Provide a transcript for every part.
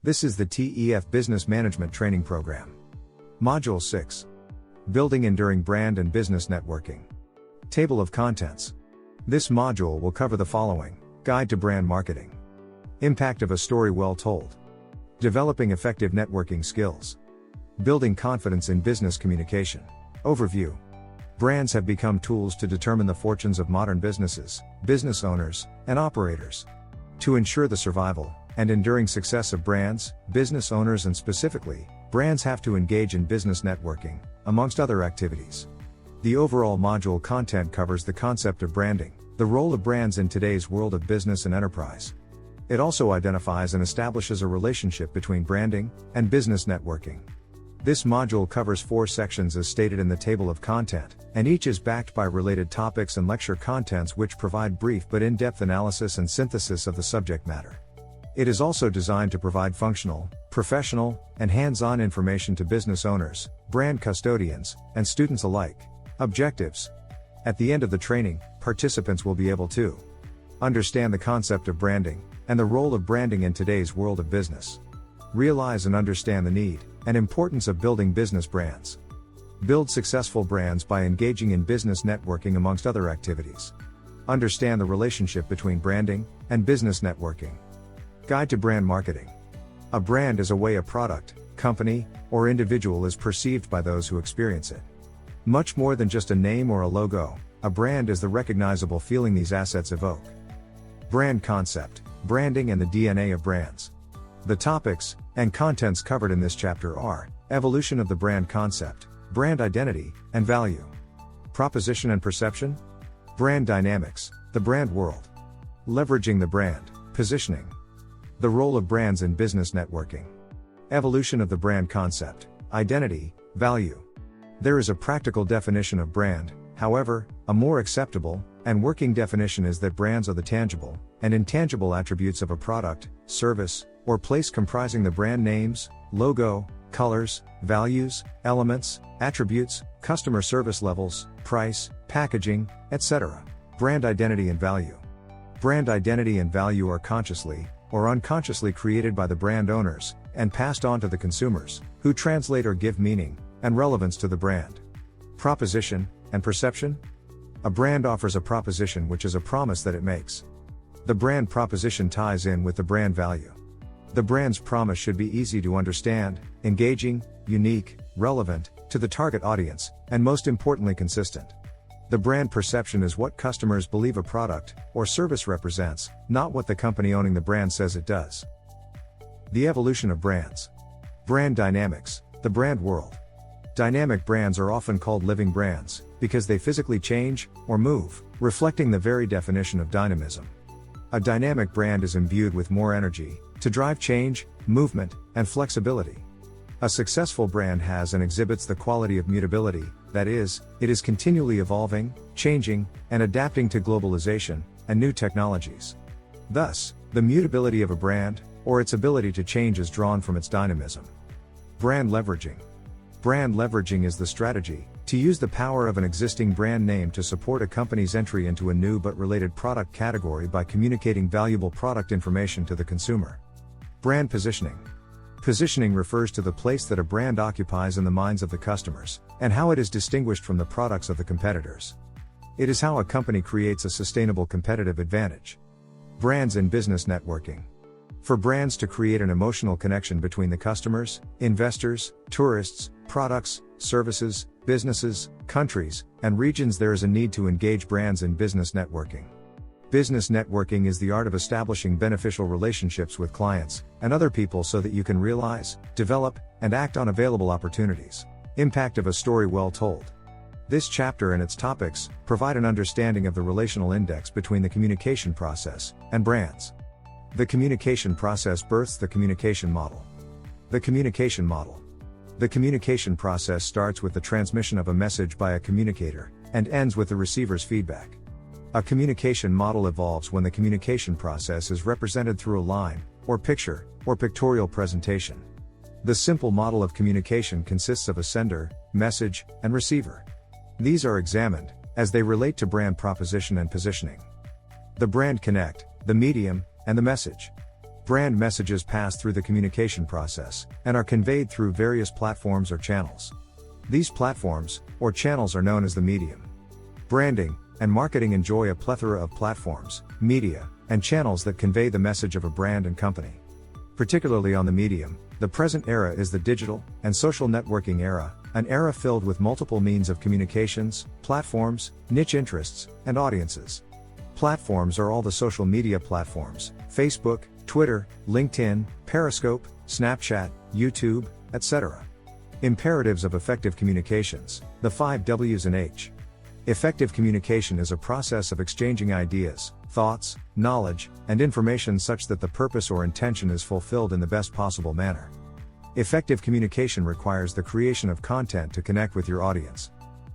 This is the TEF Business Management Training Program. Module 6. Building Enduring Brand and Business Networking. Table of Contents. This module will cover the following: Guide to Brand Marketing. Impact of a story well told. Developing effective networking skills. Building confidence in business communication. Overview. Brands have become tools to determine the fortunes of modern businesses, business owners, and operators. To ensure the survival and enduring success of brands, business owners, and specifically, brands have to engage in business networking, amongst other activities. The overall module content covers the concept of branding, the role of brands in today's world of business and enterprise. It also identifies and establishes a relationship between branding and business networking. This module covers 4 sections as stated in the table of content, and each is backed by related topics and lecture contents which provide brief but in-depth analysis and synthesis of the subject matter. It is also designed to provide functional, professional, and hands-on information to business owners, brand custodians, and students alike. Objectives. At the end of the training, participants will be able to understand the concept of branding and the role of branding in today's world of business. Realize and understand the need and importance of building business brands. Build successful brands by engaging in business networking amongst other activities. Understand the relationship between branding and business networking. Guide to Brand Marketing. A brand is a way a product, company, or individual is perceived by those who experience it. Much more than just a name or a logo, a brand is the recognizable feeling these assets evoke. Brand concept, branding, and the DNA of brands. The topics and contents covered in this chapter are: evolution of the brand concept, brand identity and value, proposition and perception, brand dynamics, the brand world, leveraging the brand, positioning, the role of brands in business networking, evolution of the brand concept, identity, value. There is a practical definition of brand, however, a more acceptable and working definition is that brands are the tangible and intangible attributes of a product, service, or place comprising the brand names, logo, colors, values, elements, attributes, customer service levels, price, packaging, etc. Brand identity and value. Brand identity and value are consciously or unconsciously created by the brand owners and passed on to the consumers, who translate or give meaning and relevance to the brand. Proposition and perception. A brand offers a proposition which is a promise that it makes. The brand proposition ties in with the brand value. The brand's promise should be easy to understand, engaging, unique, relevant to the target audience, and most importantly consistent. The brand perception is what customers believe a product or service represents, not what the company owning the brand says it does. The evolution of brands. Brand dynamics, the brand world. Dynamic brands are often called living brands because they physically change or move, reflecting the very definition of dynamism. A dynamic brand is imbued with more energy to drive change, movement, and flexibility. A successful brand has and exhibits the quality of mutability, that is, it is continually evolving, changing, and adapting to globalization and new technologies. Thus, the mutability of a brand, or its ability to change, is drawn from its dynamism. Brand leveraging. Brand leveraging is the strategy to use the power of an existing brand name to support a company's entry into a new but related product category by communicating valuable product information to the consumer. Brand positioning. Positioning refers to the place that a brand occupies in the minds of the customers, and how it is distinguished from the products of the competitors. It is how a company creates a sustainable competitive advantage. Brands in business networking. For brands to create an emotional connection between the customers, investors, tourists, products, services, businesses, countries, and regions, there is a need to engage brands in business networking. Business networking is the art of establishing beneficial relationships with clients and other people so that you can realize, develop, and act on available opportunities. Impact of a story well told. This chapter and its topics provide an understanding of the relational index between the communication process and brands. The communication process births the communication model. The communication model. The communication process starts with the transmission of a message by a communicator and ends with the receiver's feedback. A communication model evolves when the communication process is represented through a line, or picture, or pictorial presentation. The simple model of communication consists of a sender, message, and receiver. These are examined as they relate to brand proposition and positioning. The brand connect, the medium, and the message. Brand messages pass through the communication process and are conveyed through various platforms or channels. These platforms, or channels, are known as the medium. Branding and marketing enjoy a plethora of platforms, media, and channels that convey the message of a brand and company. Particularly on the medium, the present era is the digital and social networking era, an era filled with multiple means of communications, platforms, niche interests, and audiences. Platforms are all the social media platforms: Facebook, Twitter, LinkedIn, Periscope, Snapchat, YouTube, etc. Imperatives of effective communications, the 5 W's and H. Effective communication is a process of exchanging ideas, thoughts, knowledge, and information such that the purpose or intention is fulfilled in the best possible manner. Effective communication requires the creation of content to connect with your audience.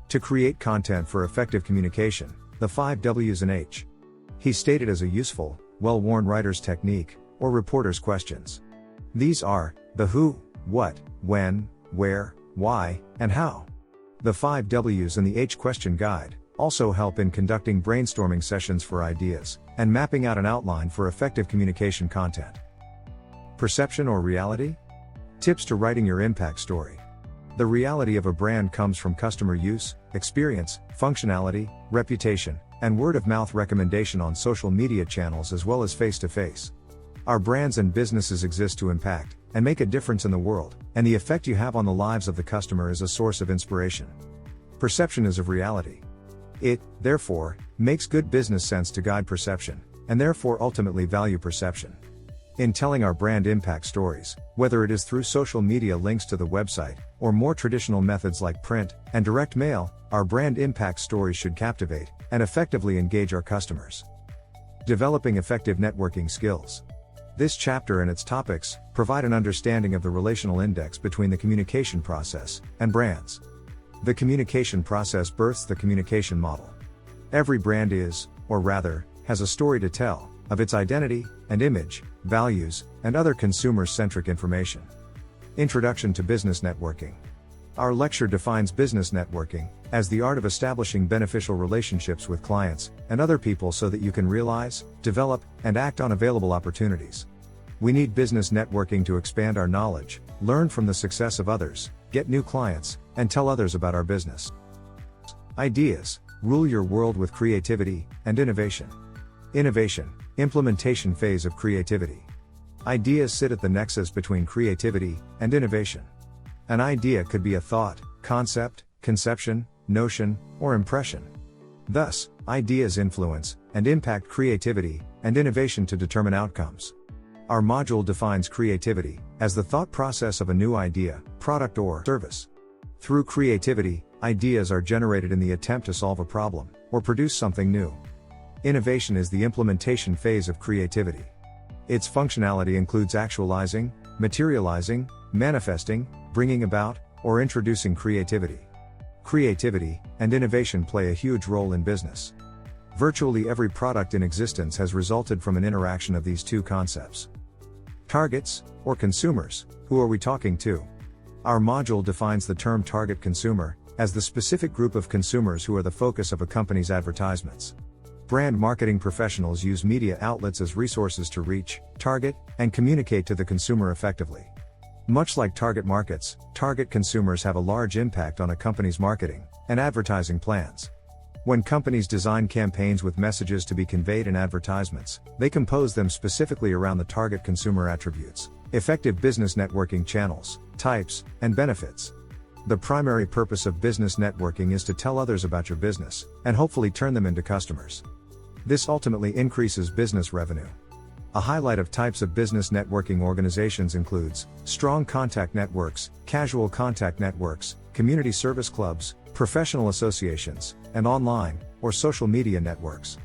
To create content for effective communication, the 5 W's and H. He stated as a useful, well-worn writer's technique, or reporter's questions. These are the who, what, when, where, why, and how. The 5 W's and the H question guide also help in conducting brainstorming sessions for ideas and mapping out an outline for effective communication content. Perception or reality? Tips to writing your impact story. The reality of a brand comes from customer use, experience, functionality, reputation, and word-of-mouth recommendation on social media channels as well as face-to-face. Our brands and businesses exist to impact and make a difference in the world, and the effect you have on the lives of the customer is a source of inspiration. Perception is of reality. It, therefore, makes good business sense to guide perception, and therefore ultimately value perception. In telling our brand impact stories, whether it is through social media links to the website, or more traditional methods like print and direct mail, our brand impact stories should captivate and effectively engage our customers. Developing effective networking skills. This chapter and its topics provide an understanding of the relational index between the communication process and brands. The communication process births the communication model. Every brand is, or rather, has a story to tell, of its identity and image, values, and other consumer-centric information. Introduction to Business Networking. Our lecture defines business networking as the art of establishing beneficial relationships with clients and other people so that you can realize, develop, and act on available opportunities. We need business networking to expand our knowledge, learn from the success of others, get new clients, and tell others about our business. Ideas rule your world with creativity and innovation. Innovation, implementation phase of creativity. Ideas sit at the nexus between creativity and innovation. An idea could be a thought, concept, conception, notion, or impression. Thus, ideas influence and impact creativity and innovation to determine outcomes. Our module defines creativity as the thought process of a new idea, product, or service. Through creativity, ideas are generated in the attempt to solve a problem or produce something new. Innovation is the implementation phase of creativity. Its functionality includes actualizing, materializing, manifesting, bringing about, or introducing creativity. Creativity and innovation play a huge role in business. Virtually every product in existence has resulted from an interaction of these two concepts. Targets, or consumers, who are we talking to? Our module defines the term target consumer as the specific group of consumers who are the focus of a company's advertisements. Brand marketing professionals use media outlets as resources to reach, target, and communicate to the consumer effectively. Much like target markets, target consumers have a large impact on a company's marketing and advertising plans. When companies design campaigns with messages to be conveyed in advertisements, they compose them specifically around the target consumer attributes, effective business networking channels, types, and benefits. The primary purpose of business networking is to tell others about your business and hopefully turn them into customers. This ultimately increases business revenue. A highlight of types of business networking organizations includes strong contact networks, casual contact networks, community service clubs, professional associations, and online or social media networks.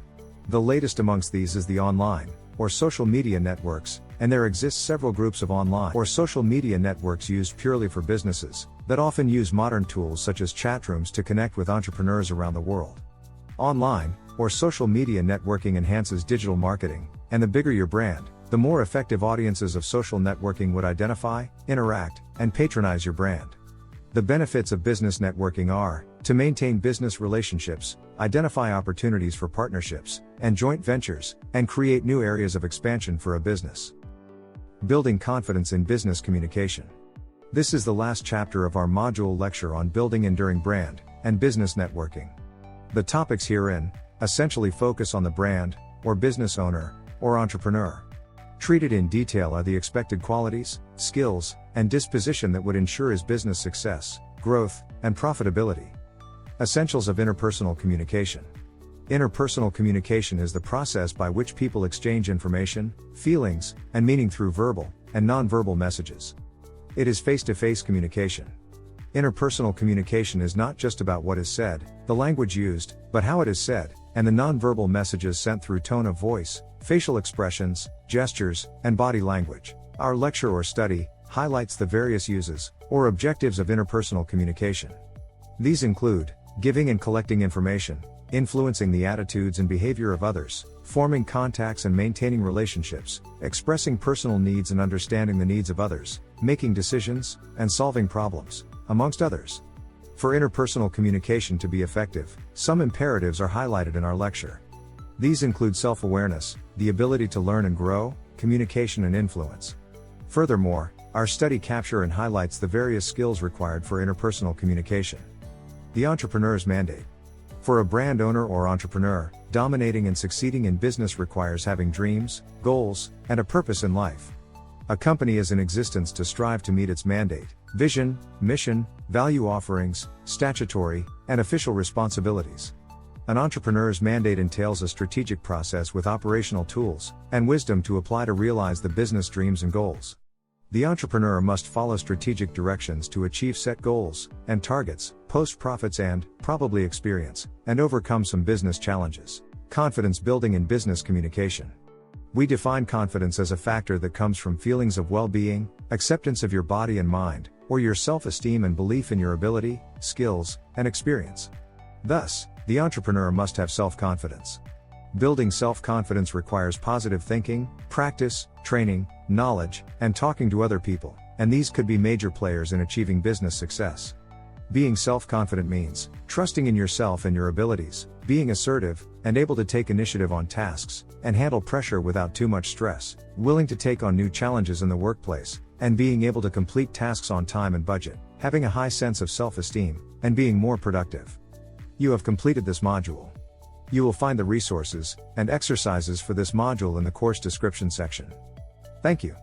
The latest amongst these is the online or social media networks, and there exist several groups of online or social media networks used purely for businesses that often use modern tools such as chat rooms to connect with entrepreneurs around the world. Online or social media networking enhances digital marketing, and the bigger your brand, the more effective audiences of social networking would identify, interact, and patronize your brand. The benefits of business networking are to maintain business relationships, identify opportunities for partnerships and joint ventures, and create new areas of expansion for a business. Building confidence in business communication. This is the last chapter of our module lecture on building enduring brand and business networking. The topics herein essentially focus on the brand, or business owner, or entrepreneur. Treated in detail are the expected qualities, skills, and disposition that would ensure his business success, growth, and profitability. Essentials of interpersonal communication. Interpersonal communication is the process by which people exchange information, feelings, and meaning through verbal and non-verbal messages. It is face-to-face communication. Interpersonal communication is not just about what is said, the language used, but how it is said, and the non-verbal messages sent through tone of voice, facial expressions, gestures, and body language. Our lecture or study highlights the various uses or objectives of interpersonal communication. These include giving and collecting information, influencing the attitudes and behavior of others, forming contacts and maintaining relationships, expressing personal needs and understanding the needs of others, making decisions, and solving problems, amongst others. For interpersonal communication to be effective, some imperatives are highlighted in our lecture. These include self-awareness, the ability to learn and grow, communication and influence. Furthermore, our study captures and highlights the various skills required for interpersonal communication. The entrepreneur's mandate. For a brand owner or entrepreneur, dominating and succeeding in business requires having dreams, goals, and a purpose in life. A company is in existence to strive to meet its mandate, vision, mission, value offerings, statutory, and official responsibilities. An entrepreneur's mandate entails a strategic process with operational tools and wisdom to apply to realize the business dreams and goals. The entrepreneur must follow strategic directions to achieve set goals and targets, post profits and, probably experience, and overcome some business challenges. Confidence building in business communication. We define confidence as a factor that comes from feelings of well-being, acceptance of your body and mind, or your self-esteem and belief in your ability, skills, and experience. Thus, the entrepreneur must have self-confidence. Building self-confidence requires positive thinking, practice, training, knowledge, and talking to other people, and these could be major players in achieving business success. Being self-confident means trusting in yourself and your abilities, being assertive, and able to take initiative on tasks, and handle pressure without too much stress, willing to take on new challenges in the workplace, and being able to complete tasks on time and budget, having a high sense of self-esteem, and being more productive. You have completed this module. You will find the resources and exercises for this module in the course description section. Thank you.